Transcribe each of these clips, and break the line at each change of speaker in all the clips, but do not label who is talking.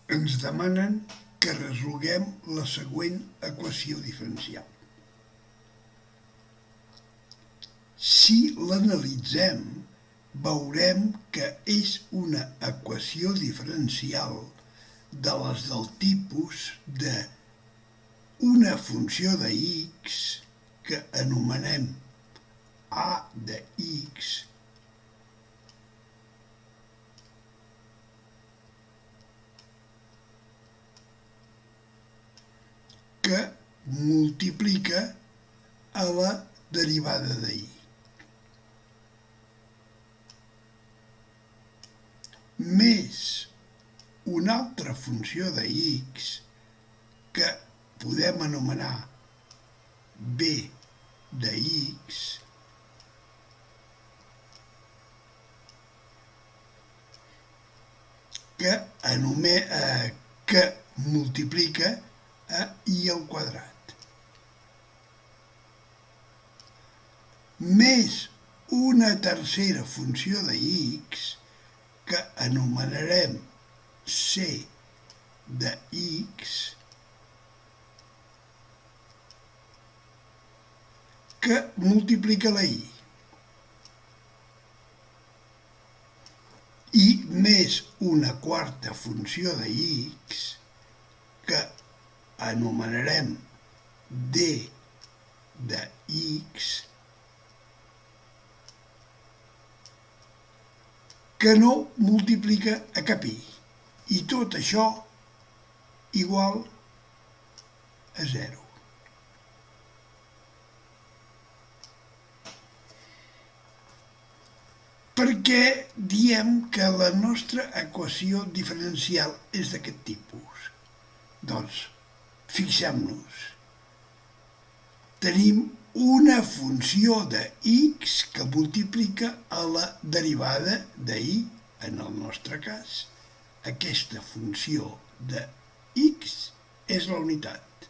ens demanen que resolguem la següent equació diferencial. Si l'analitzem, veurem que és una equació diferencial de les del tipus de una funció de x que anomenem a de x que multiplica a la derivada de y. Més una altra funció de x que podem anomenar b de x que multiplica a i al quadrat. Més una tercera funció de x que anomenarem c de x que multiplica la i. I més una quarta funció de x que anomenarem d de x que no multiplica a cap i. I tot això igual a 0. Per què diem que la nostra equació diferencial és d'aquest tipus? Doncs, fixem-nos. Tenim una funció de x que multiplica a la derivada de y, en el nostre cas. Aquesta funció de x és la unitat.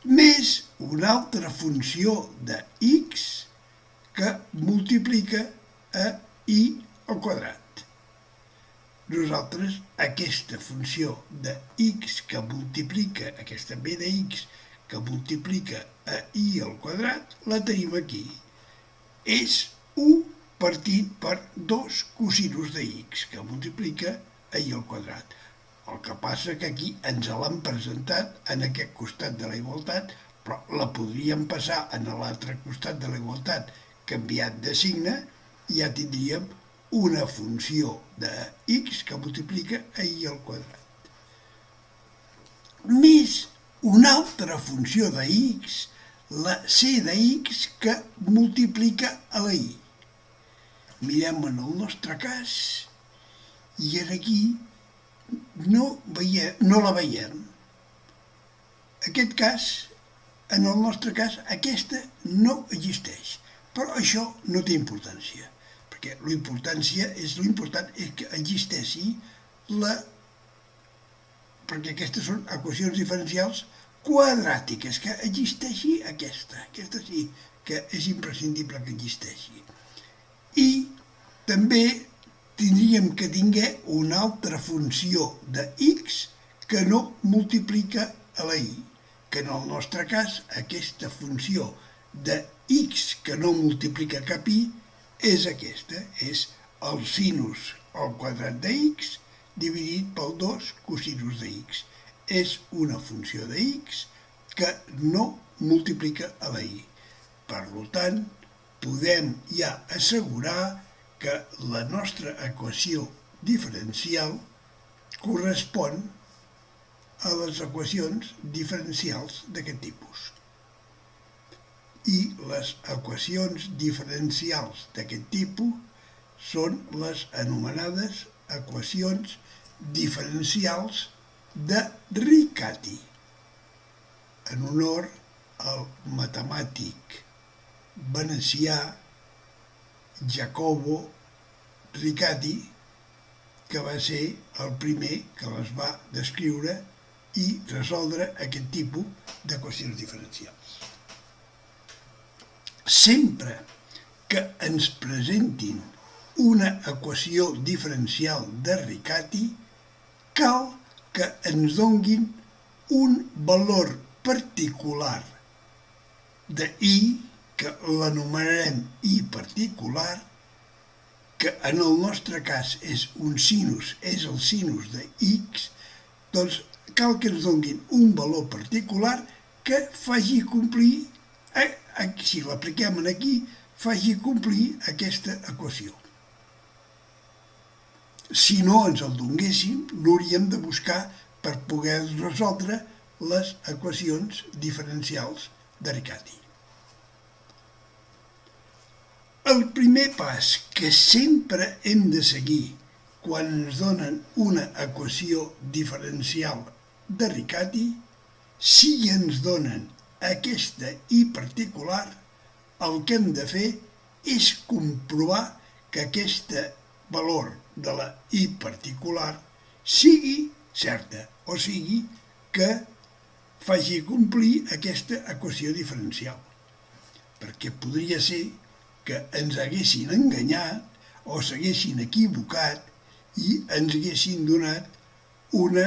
Més una altra funció de x que multiplica a i al quadrat. Nosaltres aquesta funció de x que multiplica, aquesta b de x que multiplica a i al quadrat, la tenim aquí. És 1 partit per 2 cosinus de x que multiplica a i al quadrat. El que passa que aquí ens l'han presentat en aquest costat de la igualtat, però la podríem passar en l'altre costat de la igualtat canviat de signe, i ja tindríem una funció de x que multiplica a i al quadrat. Més una altra funció de x, la c de x, que multiplica a la i. Mirem en el nostre cas, i aquí no la veiem. Aquest cas, en el nostre cas, aquesta no existeix. Però això no té importància, perquè l'important és que existeixi perquè aquestes són equacions diferencials quadràtiques, que existeixi aquesta sí, que és imprescindible que existeixi. I també tindríem que tinguer una altra funció de x que no multiplica a la i, que en el nostre cas aquesta funció de x que no multiplica cap i és aquesta, és el sinus al quadrat de x dividit pel 2 cosinus de x. És una funció de x que no multiplica a la i. Per tant, podem ja assegurar que la nostra equació diferencial correspon a les equacions diferencials d'aquest tipus. I les equacions diferencials d'aquest tipus són les anomenades equacions diferencials de Riccati, en honor al matemàtic venecià Jacobo Riccati, que va ser el primer que les va descriure i resoldre aquest tipus d'equacions diferencials. Sempre que ens presentin una equació diferencial de Riccati, cal que ens donguin un valor particular de i, que l'anomenarem i particular, que en el nostre cas és un sinus, és el sinus de x, doncs cal que ens donguin un valor particular que faci complir, si l'apliquem aquí, faci complir aquesta equació. Si no ens el donguessin, l'hauríem de buscar per poder resoldre les equacions diferencials de Riccati. El primer pas que sempre hem de seguir quan ens donen una equació diferencial de Riccati, si ens donen aquesta i particular, el que hem de fer és comprovar que aquest valor de la i particular sigui certa, o sigui que faci complir aquesta equació diferencial. Perquè podria ser que ens haguessin enganyat o s'haguessin equivocat i ens haguessin donat un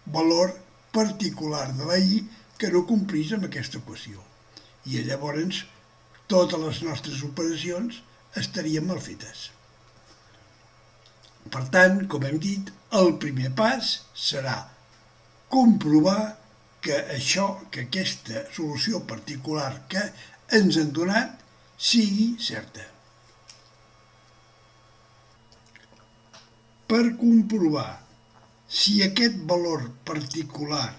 valor particular de la i que no complís amb aquesta equació. I llavors totes les nostres operacions estarien mal fetes. Per tant, com hem dit, el primer pas serà comprovar que aquesta solució particular que ens han donat sigui certa. Per comprovar si aquest valor particular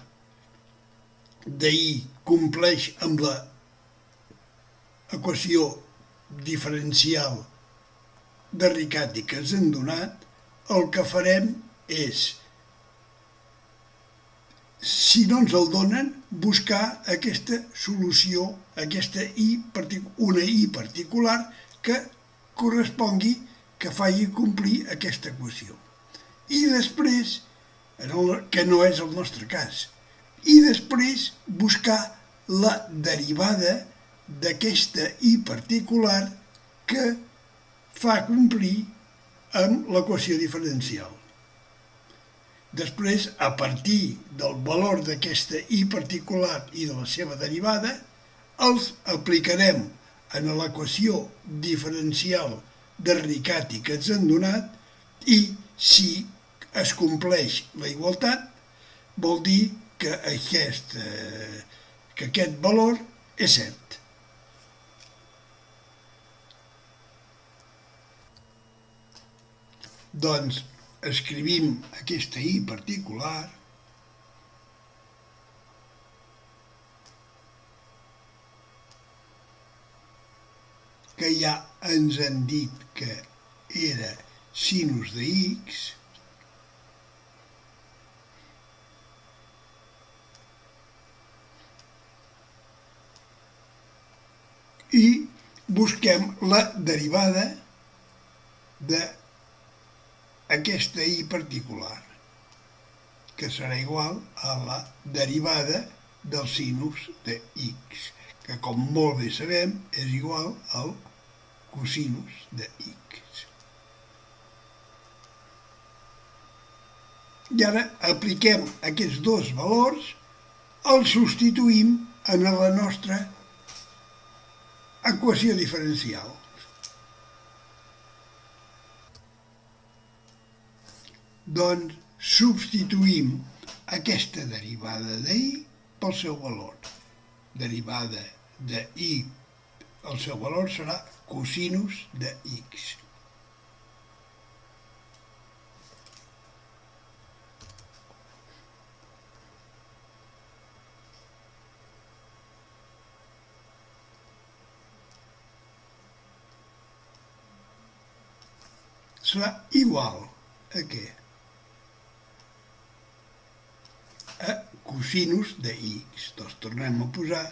de i compleix amb l'equació diferencial de Riccati que ens han donat, el que farem és, si no ens el donen, buscar aquesta solució, una i particular que correspongui, que faci complir aquesta equació. I després, que no és el nostre cas, i després buscar la derivada d'aquesta i particular que fa complir amb l'equació diferencial. Després, a partir del valor d'aquesta i particular i de la seva derivada, els aplicarem en l'equació diferencial de Riccati que ens han donat i si es compleix la igualtat, vol dir que aquest valor és cert. Doncs escrivim aquesta i particular que ja ens han dit que era sinus de x i busquem la derivada d'aquesta i particular, que serà igual a la derivada del sinus de x, que com molt bé sabem és igual al cosinus de x. I ara apliquem aquests dos valors, els substituïm en la nostra equació diferencial. Doncs substituïm aquesta derivada de i pel seu valor. Derivada de i, el seu valor serà cosinus de x. Serà igual a què? A cosinus de x. Doncs tornem a posar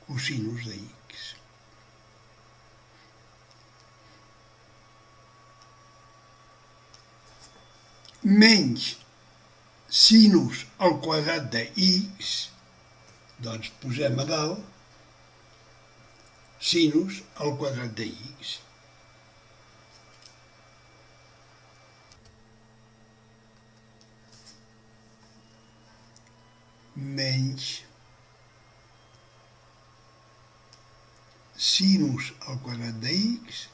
cosinus de x. Menys sinus al quadrat de x, doncs posem a dalt sinus al quadrat de x. menys sinus al quadrat de x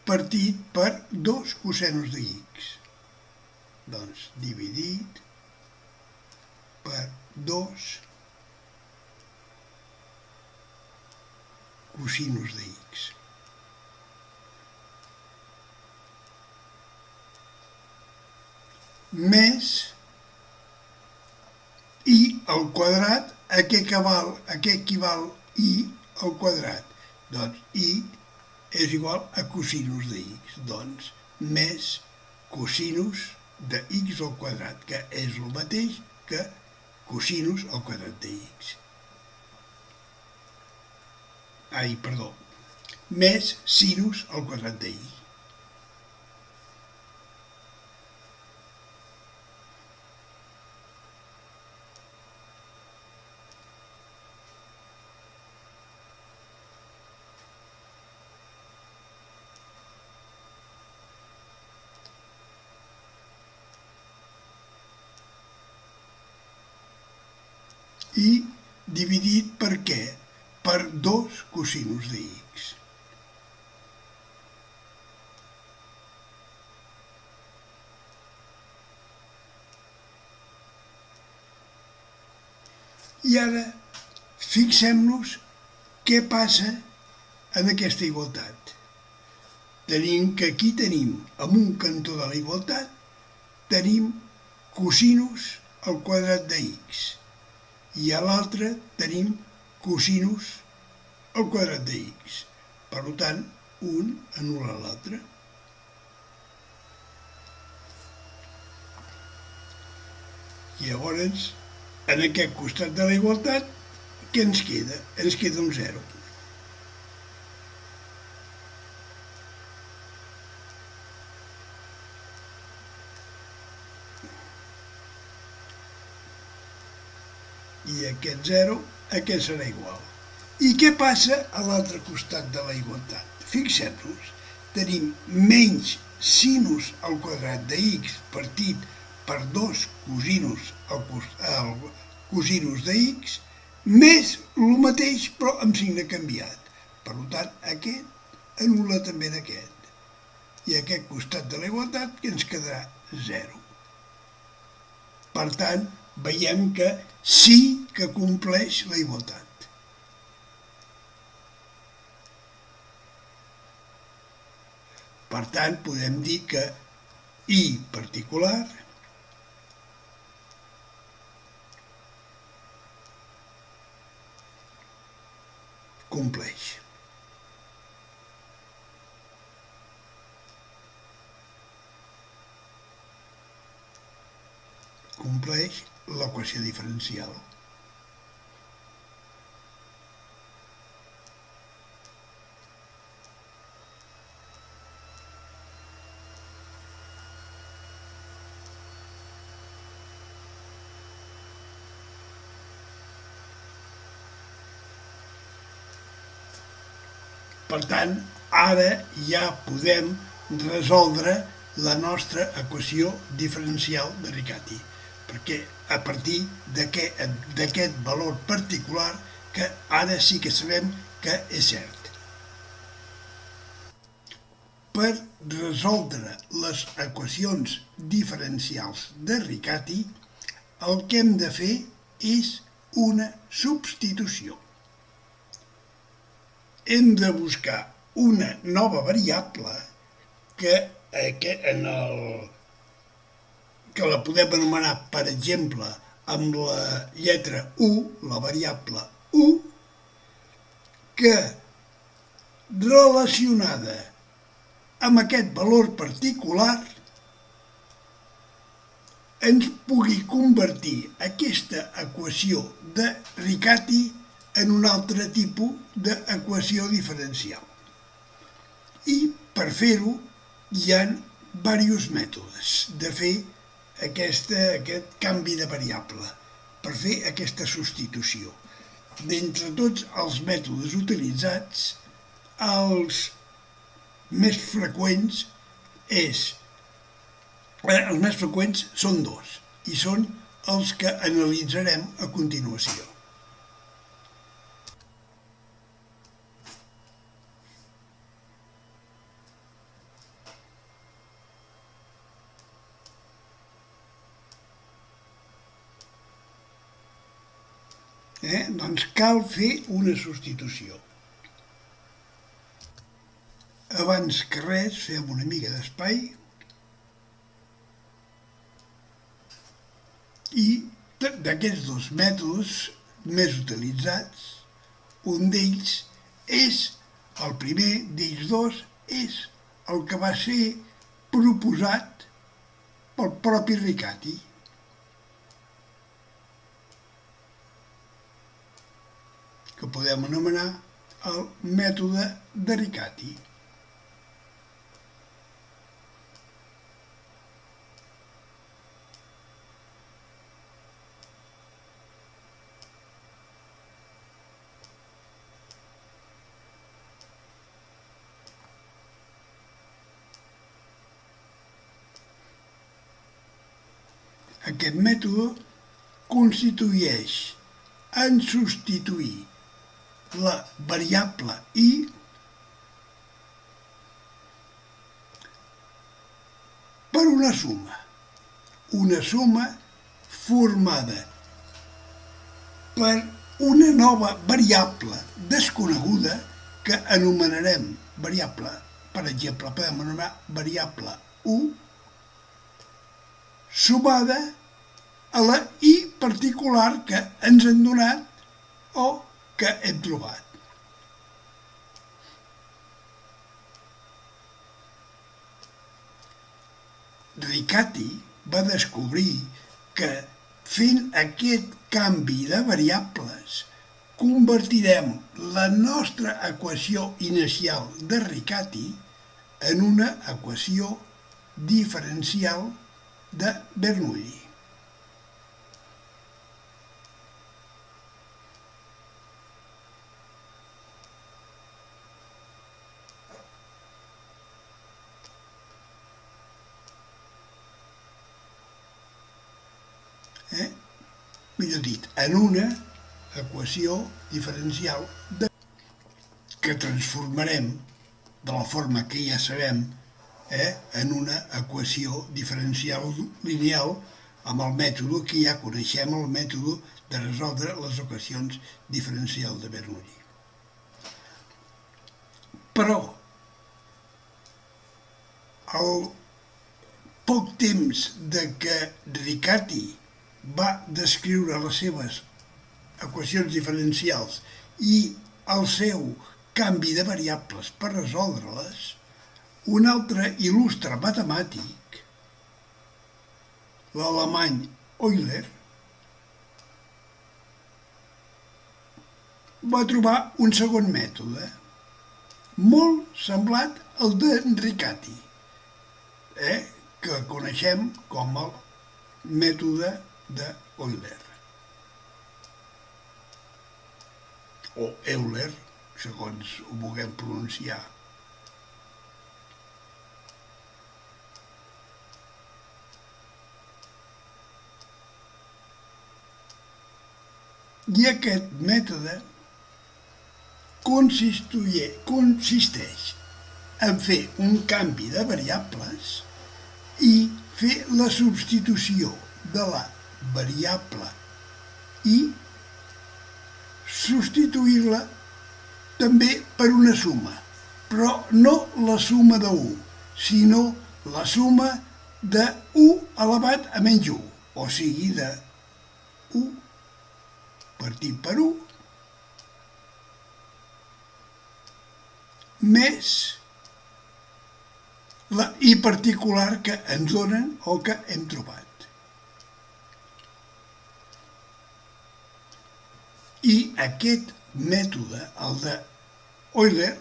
partit per 2 cosenos de x. Doncs dividit per 2 cosinus de x. Més i al quadrat, a què equival i al quadrat? Doncs i és igual a cosinus de x. Doncs més cosinus de x al quadrat, que és el mateix que cosinus al quadrat de x. Més sinus al quadrat de y. I dividit per què? Per 2 cosinus de x. I ara fixem-nos què passa en aquesta igualtat. Tenim que aquí tenim, en un cantó de la igualtat, tenim cosinus al quadrat de x. I a l'altre tenim cosinus al quadrat de x. Per tant, un anul·la l'altre. I llavors, en aquest costat de la igualtat, què ens queda? Ens queda un 0. I aquest 0, a què serà igual? I què passa a l'altre costat de la igualtat? Fixem-nos, tenim menys sinus al quadrat de x partit per 2 cosinus cosinus de x, més el mateix però amb signe canviat. Per tant, aquest anul·la també aquest. I aquest costat de la igualtat que ens quedarà 0. Per tant, veiem que sí que compleix la igualtat. Per tant, podem dir que i particular compleix. Compleix l'equació diferencial. Per tant, ara ja podem resoldre la nostra equació diferencial de Riccati, perquè a partir d'aquest valor particular que ara sí que sabem que és cert. Per resoldre les equacions diferencials de Riccati, el que hem de fer és una substitució. Hem de buscar una nova variable que la podem anomenar, per exemple, amb la lletra u, la variable u, que relacionada amb aquest valor particular ens pugui convertir aquesta equació de Riccati en un altre tipus d'equació diferencial. I per fer-ho hi ha diversos mètodes de fer aquest canvi de variable, per fer aquesta substitució. d'entre tots els mètodes utilitzats, els més freqüents són dos, i són els que analitzarem a continuació. Doncs cal fer una substitució. Abans que res, fem una mica d'espai i d'aquests dos mètodes més utilitzats, un d'ells és, el primer d'ells dos, és el que va ser proposat pel propi Riccati, que podem anomenar el mètode de Riccati. Aquest mètode consisteix en substituir la variable i per una suma formada per una nova variable desconeguda que anomenarem variable, per exemple, podem anomenar variable u, sumada a la i particular que ens han donat o que hem trobat. Riccati va descobrir que fent aquest canvi de variables convertirem la nostra equació inicial de Riccati en una equació diferencial de Bernoulli. Millor dit, en una equació diferencial que transformarem de la forma que ja sabem en una equació diferencial lineal amb el mètode que ja coneixem, el mètode de resoldre les equacions diferencials de Bernoulli. Però, al poc temps de que Riccati va descriure les seves equacions diferencials i el seu canvi de variables per resoldre-les, un altre il·lustre matemàtic, l'alemany Euler, va trobar un segon mètode, molt semblant al de Riccati, que coneixem com el mètode d'Euler, o Euler, segons ho vulguem pronunciar. I aquest mètode consisteix en fer un canvi de variables i fer la substitució de la variable i substituir-la també per una suma, però no la suma de 1, sinó la suma de 1 elevat a menys 1, o sigui, de 1 partit per 1 més la i particular que ens donen o que hem trobat. I aquest mètode, el de Euler,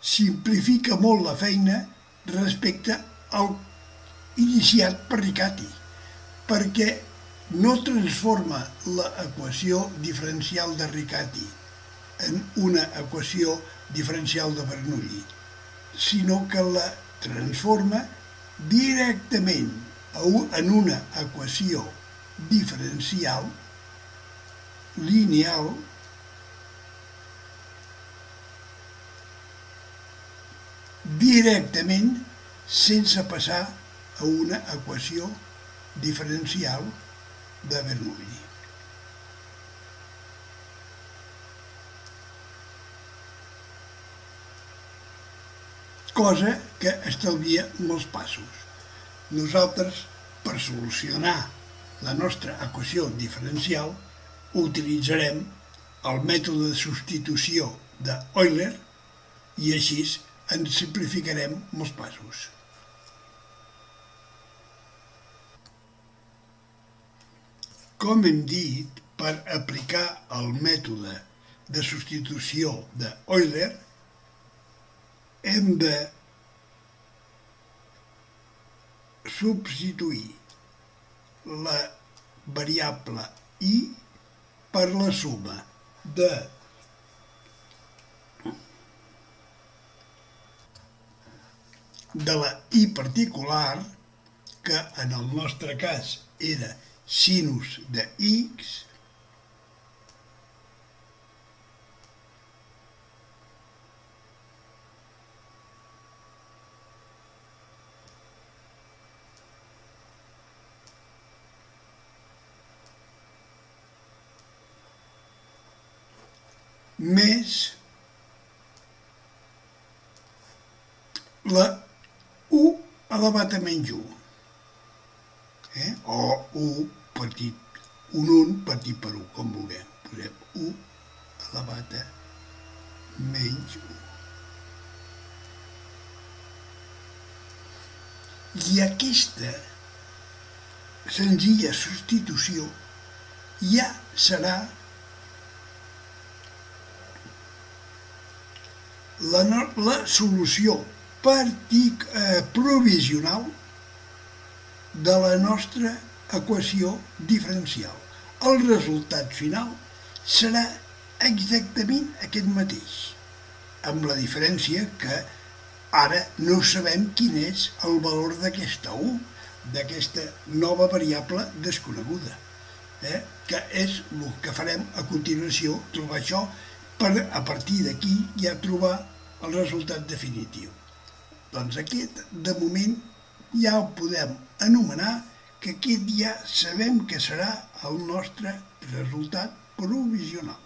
simplifica molt la feina respecte al iniciat per Riccati. perquè no transforma l'equació diferencial de Riccati en una equació diferencial de Bernoulli, sinó que la transforma directament en una equació diferencial lineal directament sense passar a una equació diferencial de Bernoulli. Cosa que estalvia molts passos. Nosaltres, per solucionar la nostra equació diferencial, utilitzarem el mètode de substitució d'Euler i així ens simplificarem molts passos. Com hem dit, per aplicar el mètode de substitució d'Euler hem de substituir la variable i per la suma de la i particular, que en el nostre cas era sinus de x, més la u elevat a menys 1, o u partit, un partit per 1, com vulguem. Posem u elevat a menys 1. I aquesta senzilla substitució ja serà la solució provisional de la nostra equació diferencial. El resultat final serà exactament aquest mateix, amb la diferència que ara no sabem quin és el valor d'aquesta u, d'aquesta nova variable desconeguda, que és el que farem a continuació, trobar això, per a partir d'aquí ja trobar el resultat definitiu. Doncs aquest, de moment, ja el podem anomenar que aquest ja sabem que serà el nostre resultat provisional.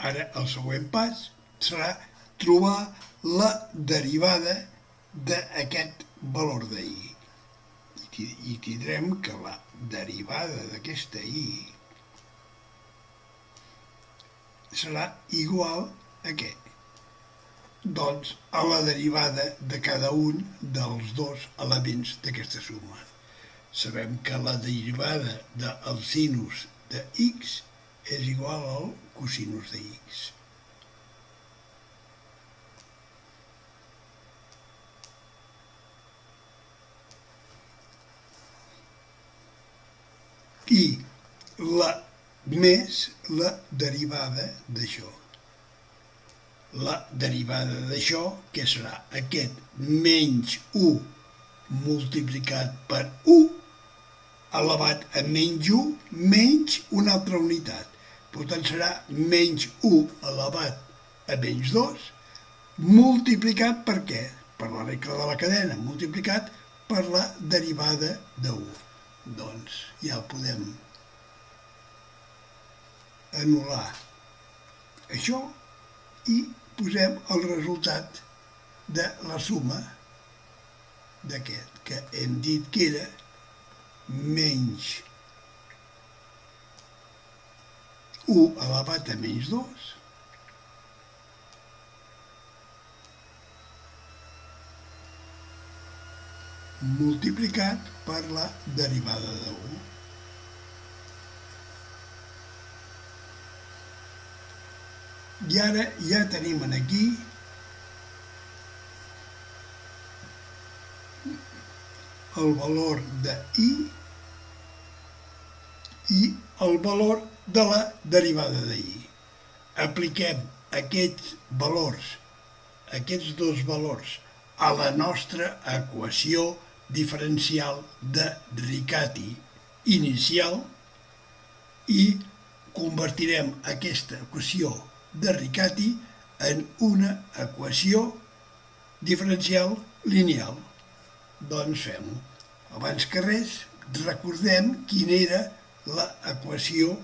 Ara el següent pas serà trobar la derivada d'aquest valor de i. I tindrem que la derivada d'aquesta i serà igual a què? Doncs a la derivada de cada un dels dos elements d'aquesta suma. Sabem que la derivada del sinus de x és igual al cosinus de x. I més la derivada d'això. La derivada d'això, que serà aquest menys 1 multiplicat per 1 elevat a menys 1 menys una altra unitat. Per tant, serà menys 1 elevat a menys 2 multiplicat per què? Per la regla de la cadena, multiplicat per la derivada de 1. Doncs ja podem anul·lar això i posem el resultat de la suma d'aquest, que hem dit que era menys 1 elevat a menys 2 multiplicat per la derivada de 1. I ara ja tenim aquí el valor de i el valor de la derivada de i. Apliquem aquests valors, aquests dos valors, a la nostra equació diferencial de Riccati inicial i convertirem aquesta equació de Riccati en una equació diferencial lineal. Doncs fem-ho. Abans que res, recordem quina era l'equació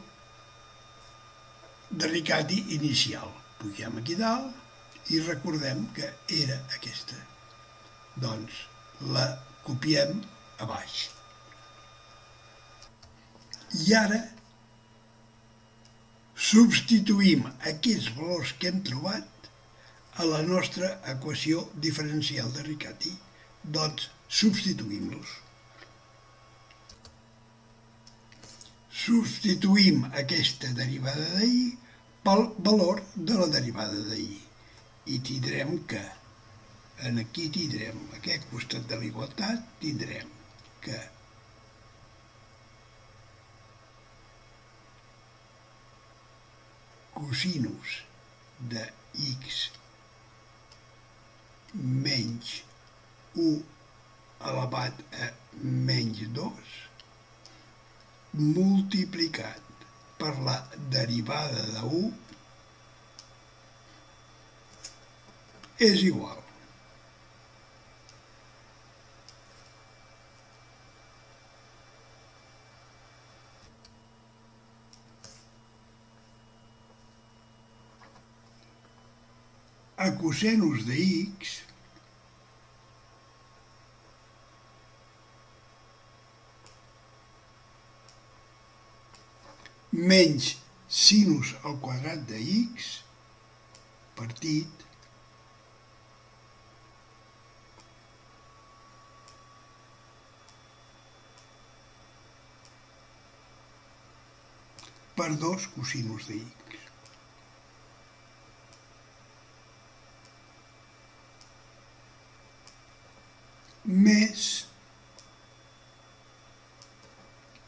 de Riccati inicial. Pugem aquí dalt i recordem que era aquesta. Doncs la copiem a baix. I ara substituïm aquests valors que hem trobat a la nostra equació diferencial de Riccati. Doncs substituïm-los. Substituïm aquesta derivada de i pel valor de la derivada de i. I tindrem que, aquí tindrem, a aquest costat de la igualtat, tindrem que cosinus de x menys 1 elevat a menys 2 multiplicat per la derivada de 1 és igual a cosinus de x menys sinus al quadrat de x partit per 2 cosinus de x. Més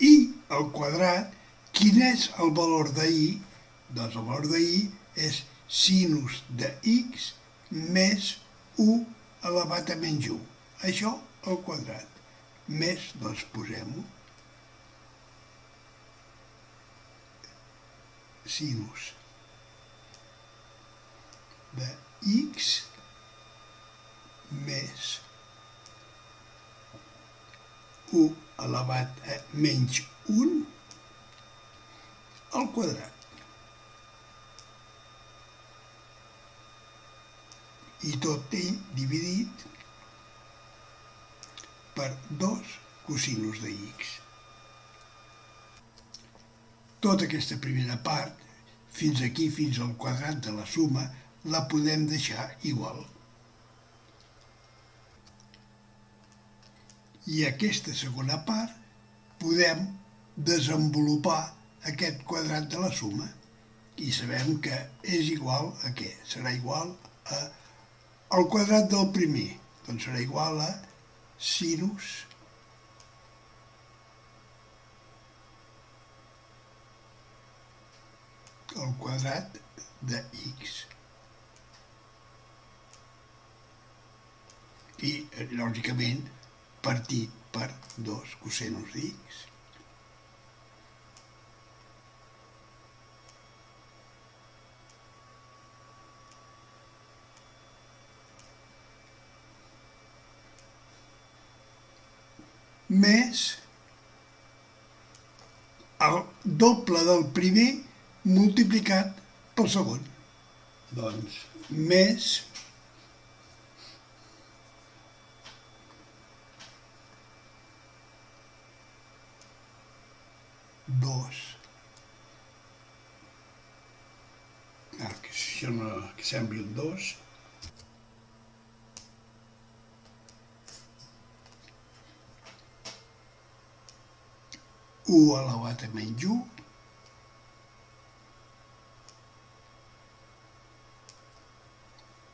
i al quadrat. Quin és el valor de i? Doncs el valor de i és sinus de x més 1 elevat a menys 1. Això al quadrat. Més, doncs posem-ho. Sinus de x més 1 elevat a menys 1 al quadrat. I tot ell dividit per 2 cosinus de x. Tota aquesta primera part, fins aquí, fins al quadrat de la suma, la podem deixar igual. I aquesta segona part podem desenvolupar aquest quadrat de la suma i sabem que és igual a què? Serà igual al quadrat del primer, doncs serà igual a sinus al quadrat de x. I, lògicament, partit per 2 cosinus d'x. Més el doble del primer multiplicat pel segon. Doncs més proporciona que sembli un 2. U elevat a menys 1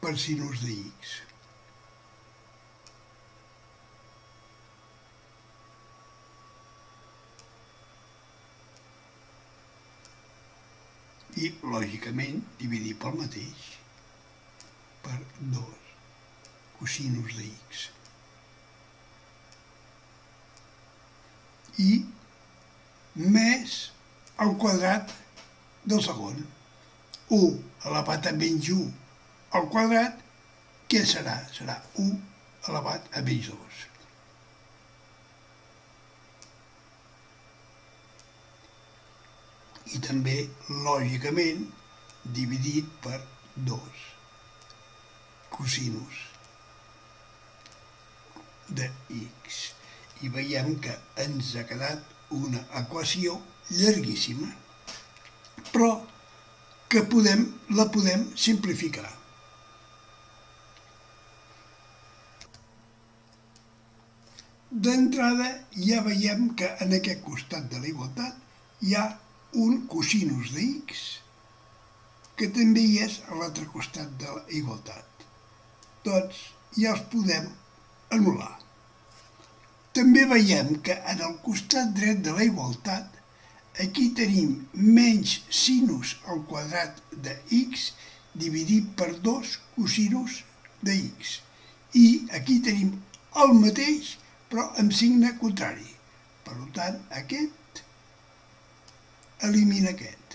per sinus de x. I, lògicament, dividir pel mateix, per 2 cosinus de x. I més el quadrat del segon. 1 elevat a menys 1 al quadrat, què serà? Serà 1 elevat a menys 2. I també, lògicament, dividit per 2 cosinus de x. I veiem que ens ha quedat una equació llarguíssima, però que la podem simplificar. D'entrada ja veiem que en aquest costat de la igualtat hi ha un cosinus de x, que també hi és a l'altre costat de la igualtat. Doncs ja els podem anul·lar. També veiem que en el costat dret de la igualtat aquí tenim menys sinus al quadrat de x dividit per 2 cosinus de x. I aquí tenim el mateix, però amb signe contrari. Per tant, aquest elimina aquest.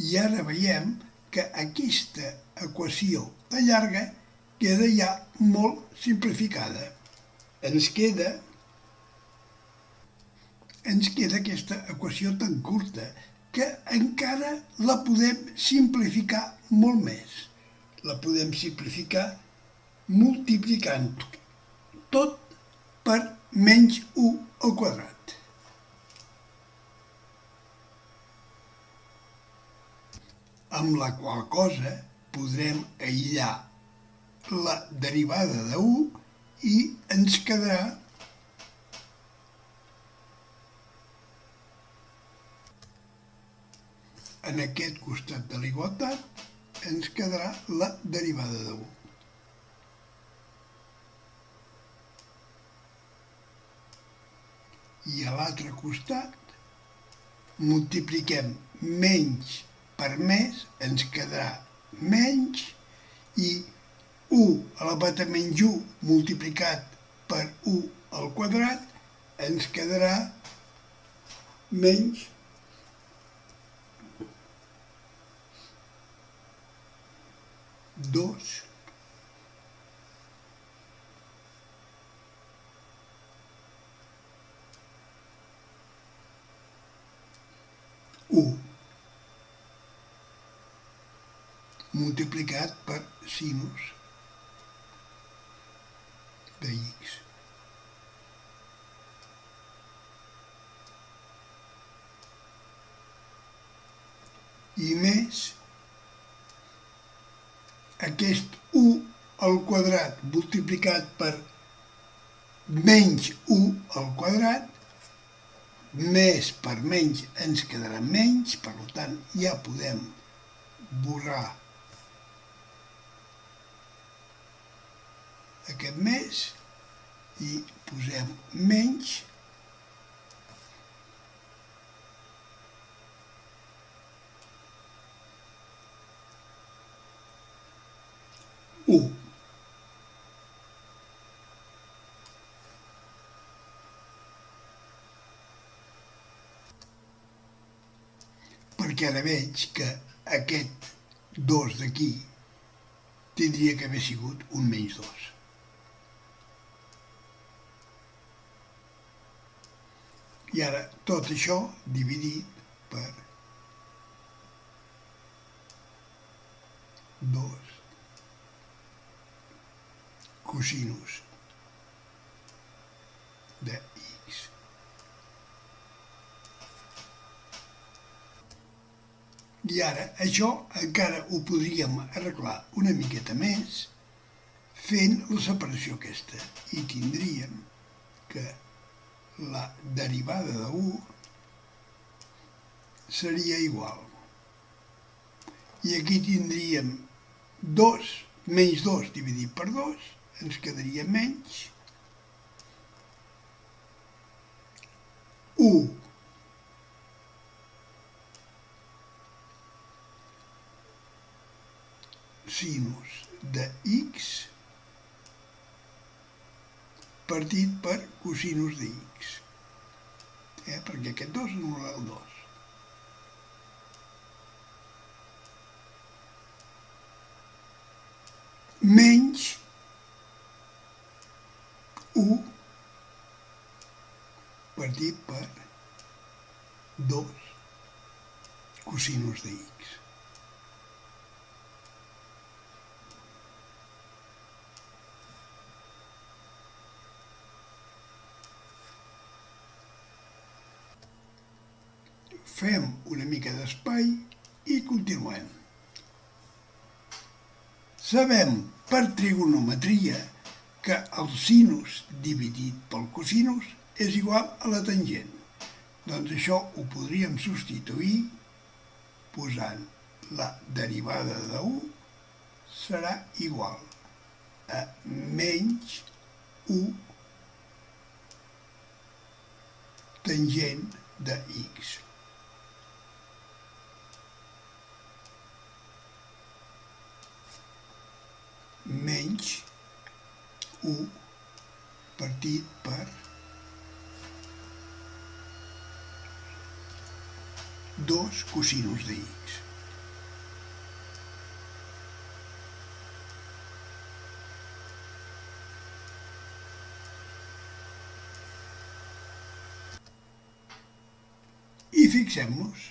I ara veiem que aquesta equació tan llarga queda ja molt simplificada. Ens queda aquesta equació tan curta que encara la podem simplificar molt més. La podem simplificar multiplicant tot per menys 1 al quadrat. Amb la qual cosa podrem aïllar la derivada de 1 i ens quedarà en aquest costat de la igualtat ens quedarà la derivada de 1. I a l'altre costat multipliquem menys per més, ens quedarà menys, i 1 elevat a menys 1 multiplicat per 1 al quadrat ens quedarà menys 2. Multiplicat per sinus de x. I més aquest 1 al quadrat multiplicat per menys 1 al quadrat, més per menys ens quedarà menys, per tant ja podem borrar aquest més i posem menys 1. Perquè ara veig que aquest 2 d'aquí tindria que haver sigut un menys 2. I ara tot això dividit per 2 cosinus de x. I ara això encara ho podríem arreglar una miqueta més fent la separació aquesta. I tindríem que la derivada de 1 seria igual. I aquí tindríem 2 menys 2 dividit per 2, ens quedaria menys 1 sinus de x partit per cosinus de x. Perquè aquest 2 anul·la el 2. Menys 1 partit per 2 cosinus de x. Fem una mica d'espai i continuem. Sabem per trigonometria que el sinus dividit pel cosinus és igual a la tangent. Doncs això ho podríem substituir posant la derivada de 1 serà igual a menys 1 tangent de x. Menys 1 partit per 2 cosinus de x. I fixem-nos,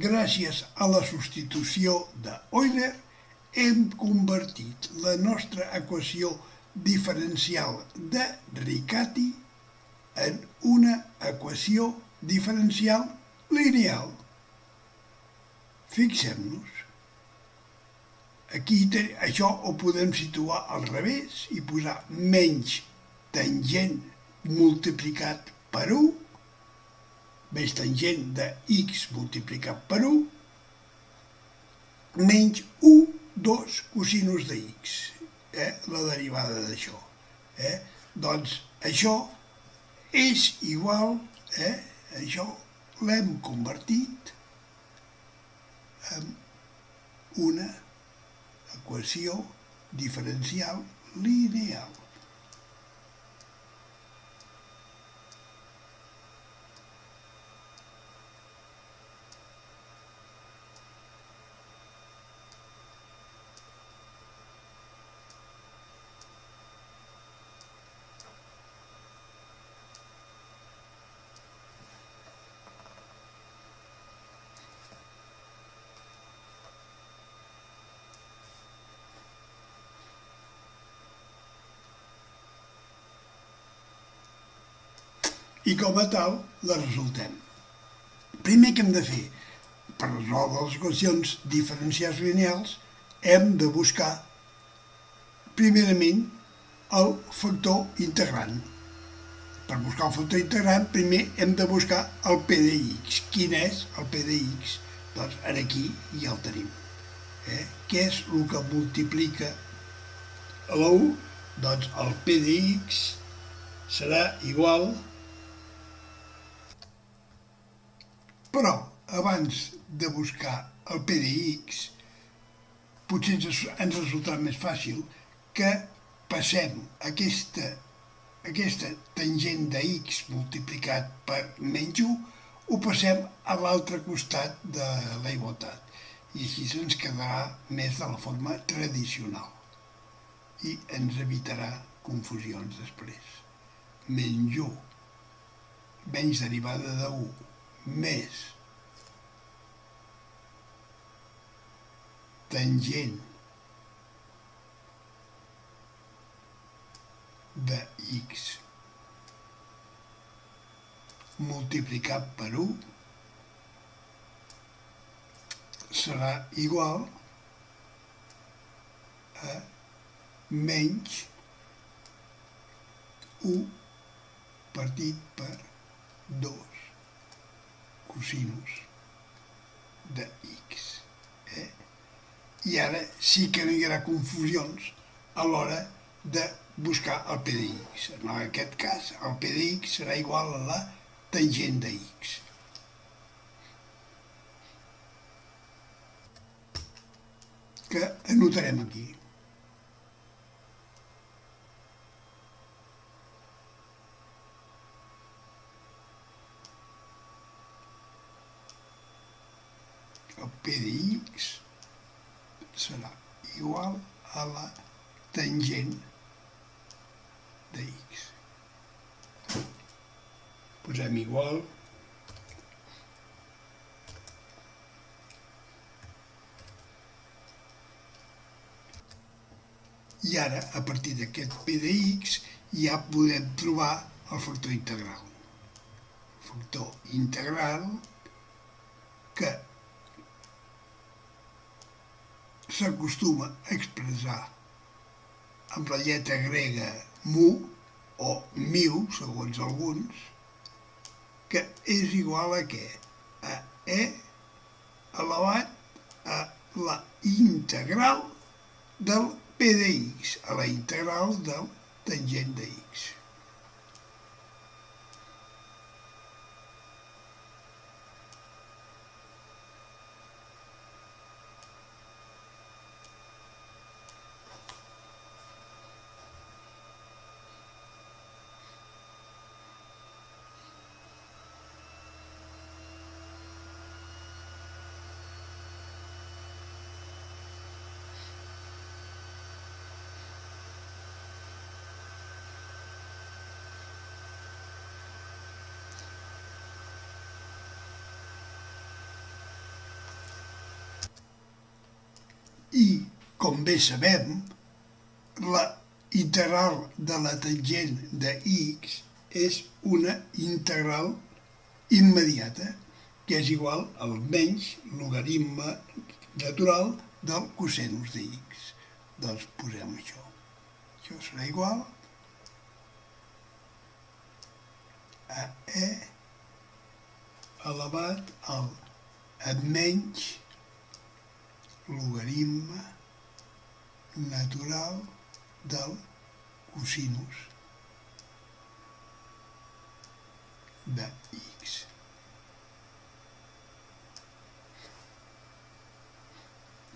gràcies a la substitució d'Euler, hem convertit la nostra equació diferencial de Riccati en una equació diferencial lineal. Fixem-nos. Aquí això ho podem situar al revés i posar menys tangent multiplicat per 1, menys tangent de x multiplicat per 1, menys 1, 2 cosinus de x, la derivada d'això. Doncs això és igual, això l'hem convertit en una equació diferencial lineal. I com a tal, la resultem. Primer que hem de fer, per resoldre les equacions diferencials lineals, hem de buscar, primerament, el factor integrant. Per buscar el factor integrant, primer hem de buscar el p de x. Quin és el p de x? Doncs aquí ja el tenim. Què és el que multiplica l'1? Doncs el p de x serà igual. Però abans de buscar el p de x, potser ens resultarà més fàcil que passem aquesta tangent de x multiplicat per menys 1, ho passem a l'altre costat de la igualtat. I així ens quedarà més de la forma tradicional. I ens evitarà confusions després. Menys 1, menys derivada de 1, més tangent de x multiplicat per 1 serà igual a menys 1 partit per 2 cosinus de x. I ara sí que no hi haurà confusions a l'hora de buscar el p de x. En aquest cas, el p de x serà igual a la tangent de x. Que anotarem aquí. El p de x serà igual a la tangent de x. Posem igual. I ara, a partir d'aquest p de x, ja podem trobar el factor integral. Factor integral que s'acostuma a expressar amb la lletra grega mu o miu, segons alguns, que és igual a què? A e elevat a la integral del p de x, a la integral del tangent de x. I, com bé sabem, la integral de la tangent de x és una integral immediata, que és igual al menys logaritme natural del cosinus de x. Doncs posem això. Això serà igual a e elevat al menys logaritme natural del cosinus de x.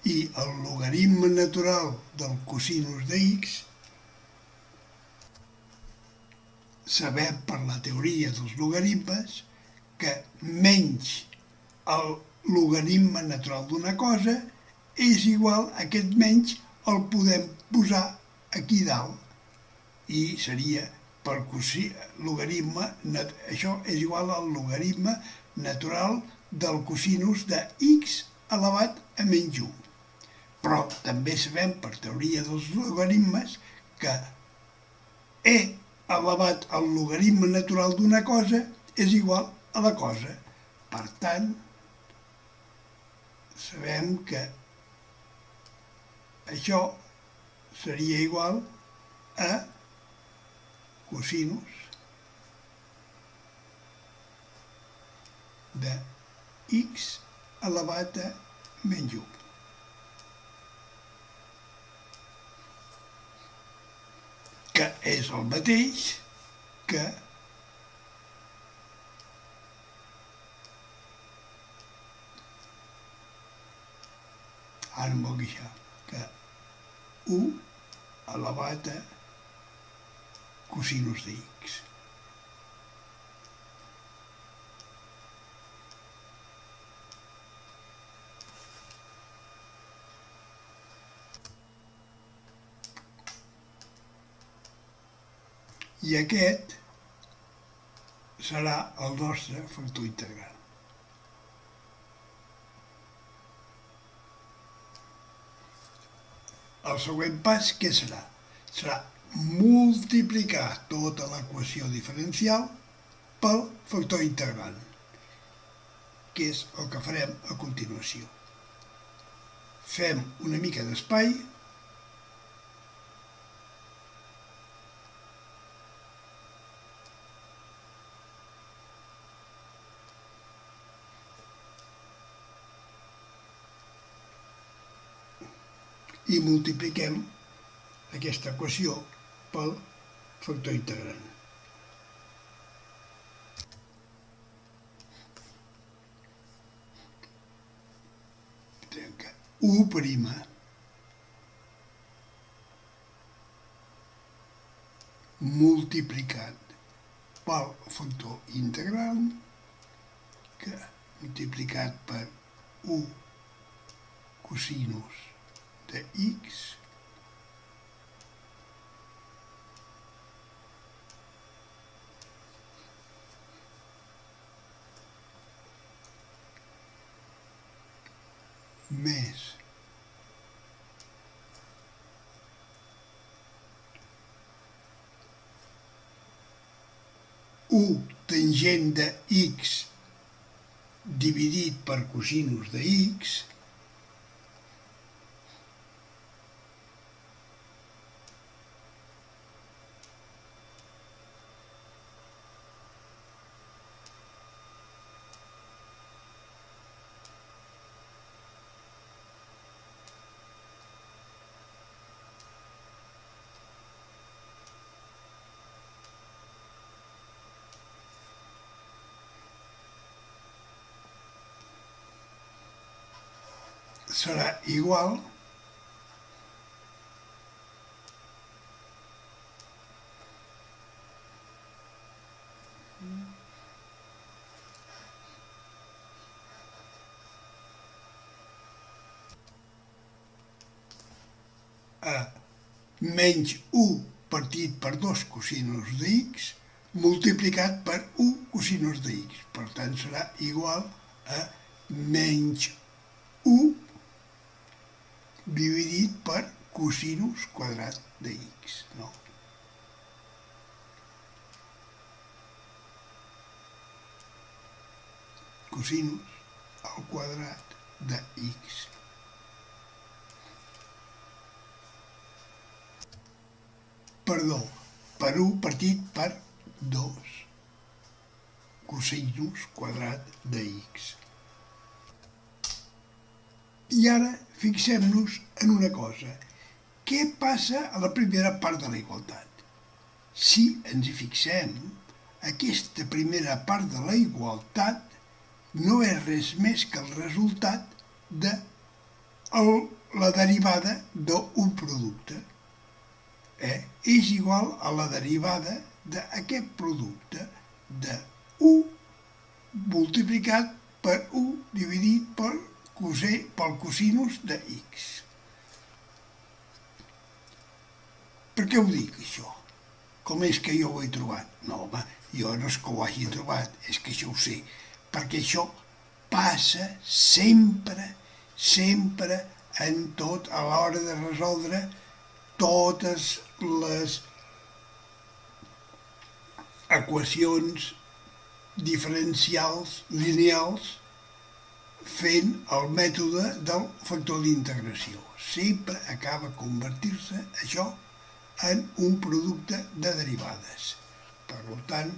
I el logaritme natural del cosinus de x sabem per la teoria dels logaritmes que menys el logaritme natural d'una cosa és igual a aquest menys el podem posar aquí dalt i seria per logaritme, això és igual al logaritme natural del cosinus de x elevat a menys 1. Però també sabem per teoria dels logaritmes que e elevat al logaritme natural d'una cosa és igual a la cosa. Per tant, sabem que això seria igual a cosinus de x elevat a menys 1. Que és el mateix que ara em vol queixar, que 1 elevat a cosinus de x. I aquest serà el nostre factor integral. El següent pas, què serà? Serà multiplicar tota l'equació diferencial pel factor integrant, que és el que farem a continuació. Fem una mica d'espai. I multipliquem aquesta equació pel factor integrant. Que 1' multiplicat pel factor integrant, que multiplicat per 1 cosinus de x més 1 tangent de x dividit per cosinus de x, serà igual a menys 1 partit per 2 cosinus de x multiplicat per 1 cosinus de x. Per tant, serà igual a menys 1 dividit per cosinus quadrat de x. No? Cosinus al quadrat de x. Perdó, per 1 partit per 2 cosinus quadrat de x. I ara fixem-nos en una cosa. Què passa a la primera part de la igualtat? Si ens hi fixem, aquesta primera part de la igualtat no és res més que el resultat de la derivada d'un producte. És igual a la derivada d'aquest producte de 1 multiplicat per 1 dividit pel cosinus de x. Per què ho dic, això? Com és que jo ho he trobat? No, home, jo no és que ho hagi trobat, és que això ho sé. Perquè això passa sempre, sempre, en tot, a l'hora de resoldre totes les equacions diferencials lineals fent el mètode del factor d'integració. Sempre acaba convertir-se això en un producte de derivades. Per tant,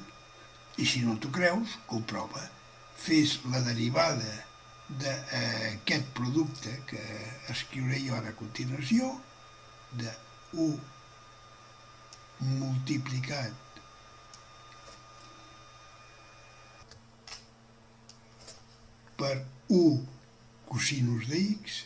i si no t'ho creus, comprova. Fes la derivada d'aquest producte que escriuré jo ara a continuació, de 1 multiplicat per 1 cosinus de x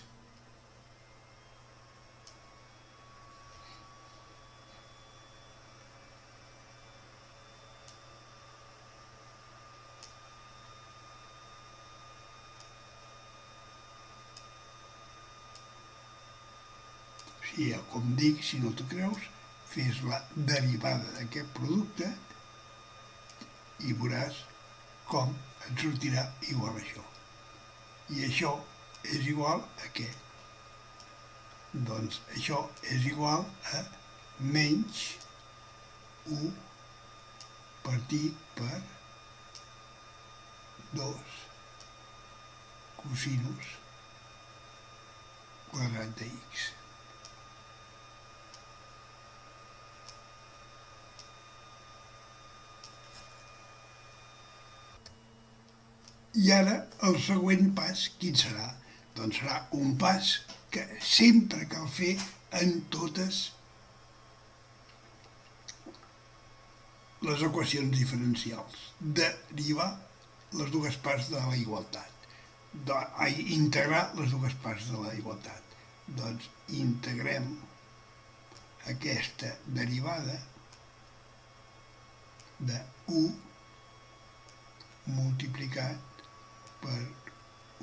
si, com dic, si no t'ho creus, fes la derivada d'aquest producte i veuràs com et sortirà igual a això. I això és igual a què? Doncs això és igual a menys 1 partit per 2 cosinus quadrat de x. I ara el següent pas, quin serà? Doncs serà un pas que sempre cal fer en totes les equacions diferencials. Derivar les dues parts de la igualtat. Integrar les dues parts de la igualtat. Doncs integrem aquesta derivada de 1 multiplicat per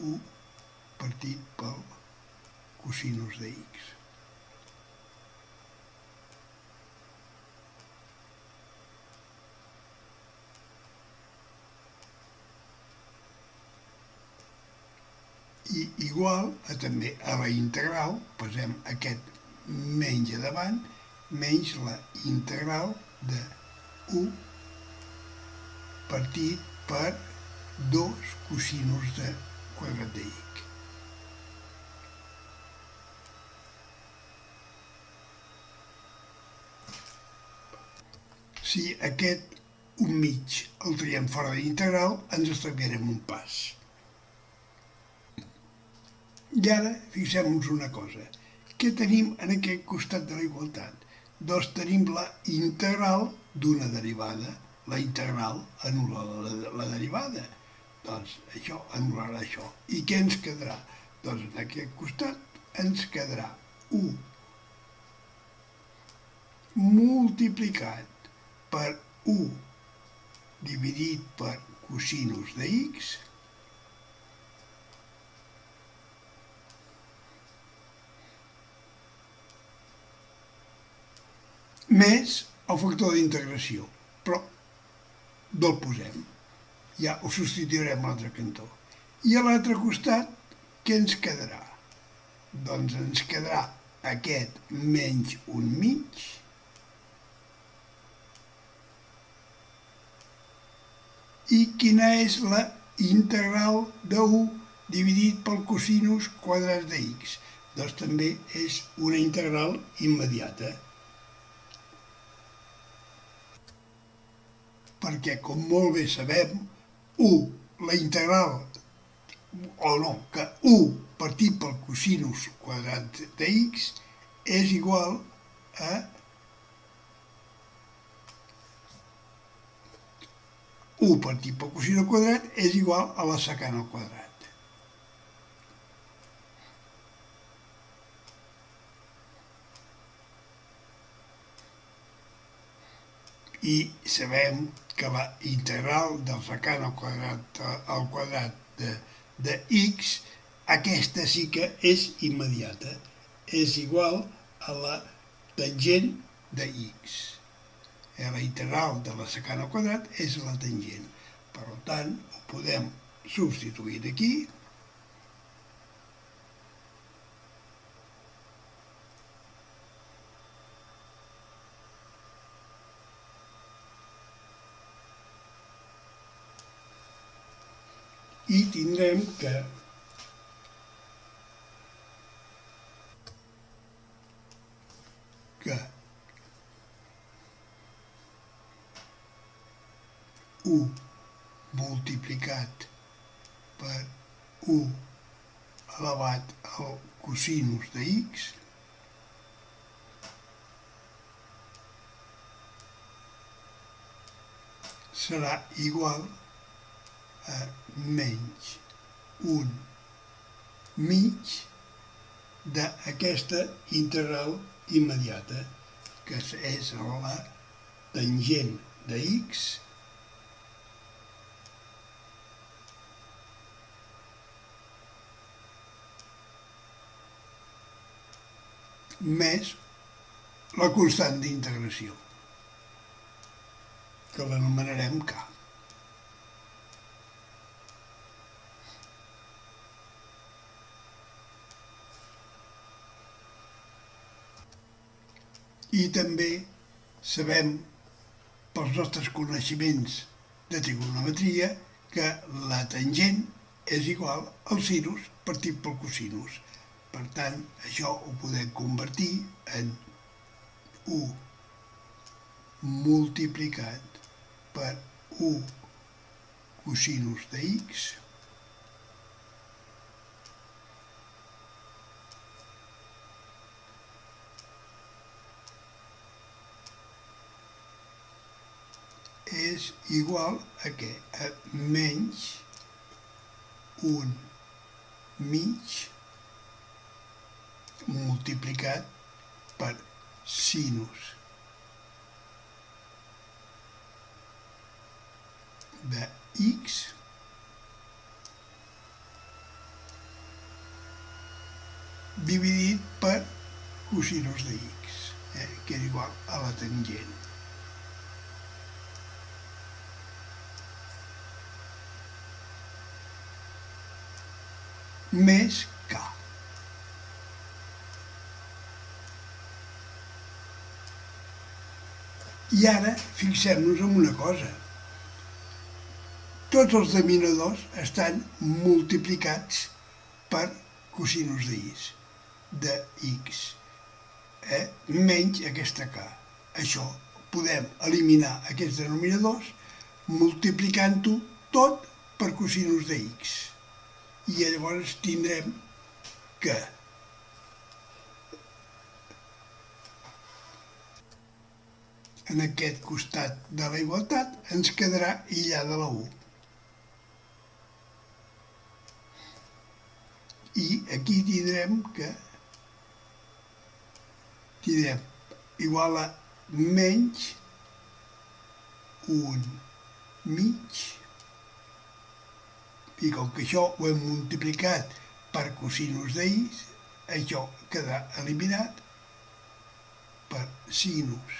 1 partit pel cosinus de x. I igual també a la integral, posem aquest menys a davant, menys la integral de 1 partit per 2 cosinus de quadrat de x. Si aquest 1 mig el triem fora de l'integral, ens estalviarem un pas. I ara fixem-nos una cosa. Què tenim en aquest costat de la igualtat? Doncs tenim la integral d'una derivada. La integral anul·la la derivada. Doncs això anul·larà això. I què ens quedarà? Doncs en aquest costat ens quedarà 1 multiplicat per 1 dividit per cosinus de x més el factor d'integració, però no el posem. Ja ho substituirem a l'altre cantó. I a l'altre costat, què ens quedarà? Doncs ens quedarà aquest menys 1 mig i quina és la integral de 1 dividit pel cosinus quadrat de x? Doncs també és una integral immediata. Perquè, com molt bé sabem, 1, la integral, o no, que 1 partit pel cosinus quadrat de x és igual a 1 partit pel cosinus quadrat és igual a la secant al quadrat. I sabem que la integral del secant al quadrat de x, aquesta sí que és immediata. És igual a la tangent de x. La integral de la secant al quadrat és la tangent. Per tant, ho podem substituir aquí. I tindrem que u multiplicat per 1 elevat al cosinus de x serà igual a menys 1 mig d'aquesta integral immediata, que és la tangent de x més la constant d'integració, que l'anomenarem K. I també sabem, pels nostres coneixements de trigonometria, que la tangent és igual al sinus partit pel cosinus. Per tant, això ho podem convertir en 1 multiplicat per 1 cosinus de x és igual a què? A menys 1 mig multiplicat per sinus de x dividit per cosinus de x, que és igual a la tangent. Més k. I ara fixem-nos en una cosa. Tots els denominadors estan multiplicats per cosinus de x, menys aquesta k. Això podem eliminar aquests denominadors multiplicant-ho tot per cosinus de x. I llavors tindrem que en aquest costat de la igualtat ens quedarà aïllada la 1. I aquí tindrem que igual a menys 1 mig, i com que això ho hem multiplicat per cosinus de x, això quedarà eliminat per sinus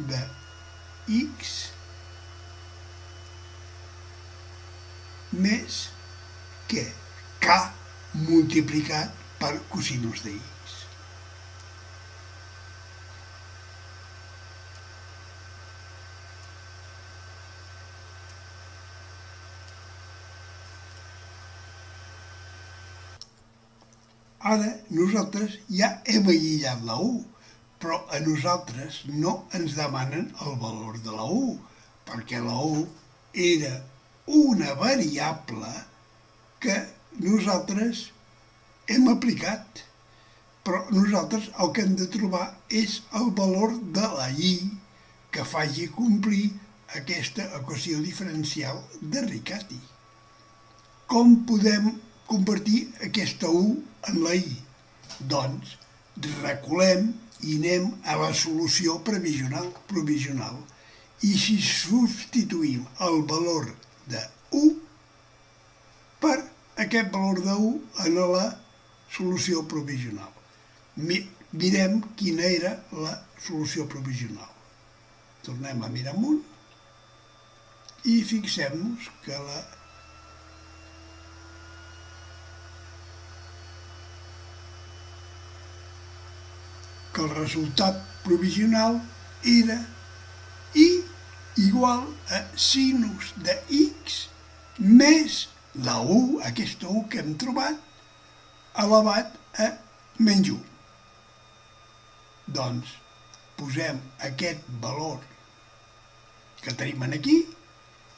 de x més que k multiplicat per cosinus de x. Ara nosaltres ja hem aïllat la 1, però a nosaltres no ens demanen el valor de la 1, perquè la 1 era una variable que nosaltres hem aplicat. Però nosaltres el que hem de trobar és el valor de la y que faci complir aquesta equació diferencial de Riccati. Com podem convertir aquesta 1 en la y? Doncs reculem i anem a la solució provisional. I si substituïm el valor de 1 per aquest valor de 1 en la solució provisional. Mirem quina era la solució provisional. Tornem a mirar amunt i fixem-nos que el resultat provisional era y igual a sinus de x més la 1, aquesta 1 que hem trobat, elevat a menys 1. Doncs posem aquest valor que tenim aquí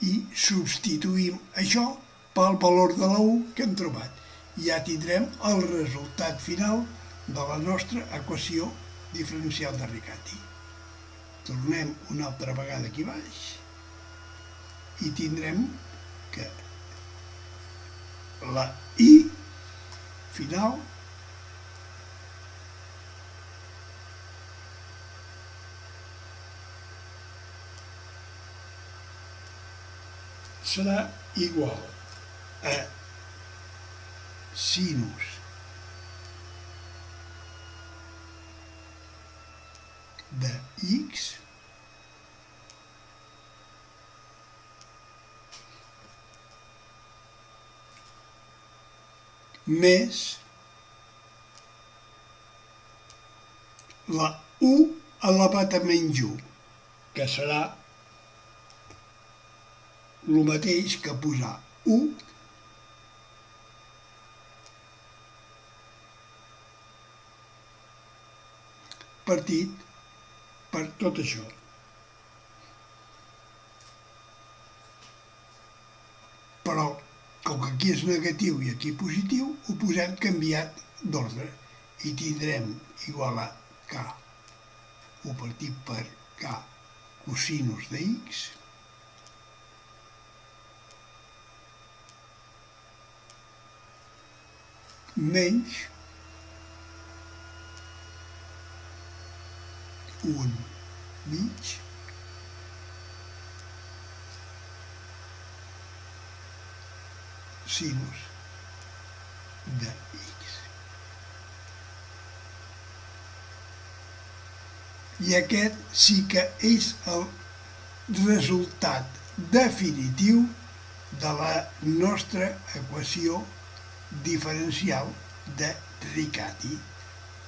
i substituïm això pel valor de la 1 que hem trobat. Ja tindrem el resultat final de la nostra equació diferencial de Riccati. Tornem una altra vegada aquí baix i tindrem que la y final serà igual a sinus de x més la 1 elevat a menys 1, que serà el mateix que posar 1 partit per tot això. Però, com que aquí és negatiu i aquí positiu, ho posem canviat d'ordre i tindrem igual a k, ho partit per k cosinus de x, menys 1 mig sinus de x. I aquest sí que és el resultat definitiu de la nostra equació diferencial de Riccati,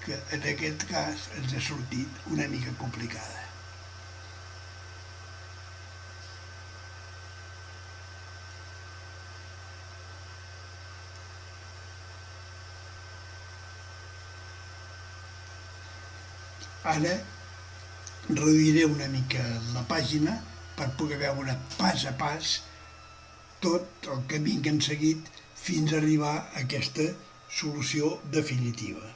que en aquest cas ens ha sortit una mica complicada. Ara reduiré una mica la pàgina per poder veure pas a pas tot el camí que hem seguit fins a arribar a aquesta solució definitiva.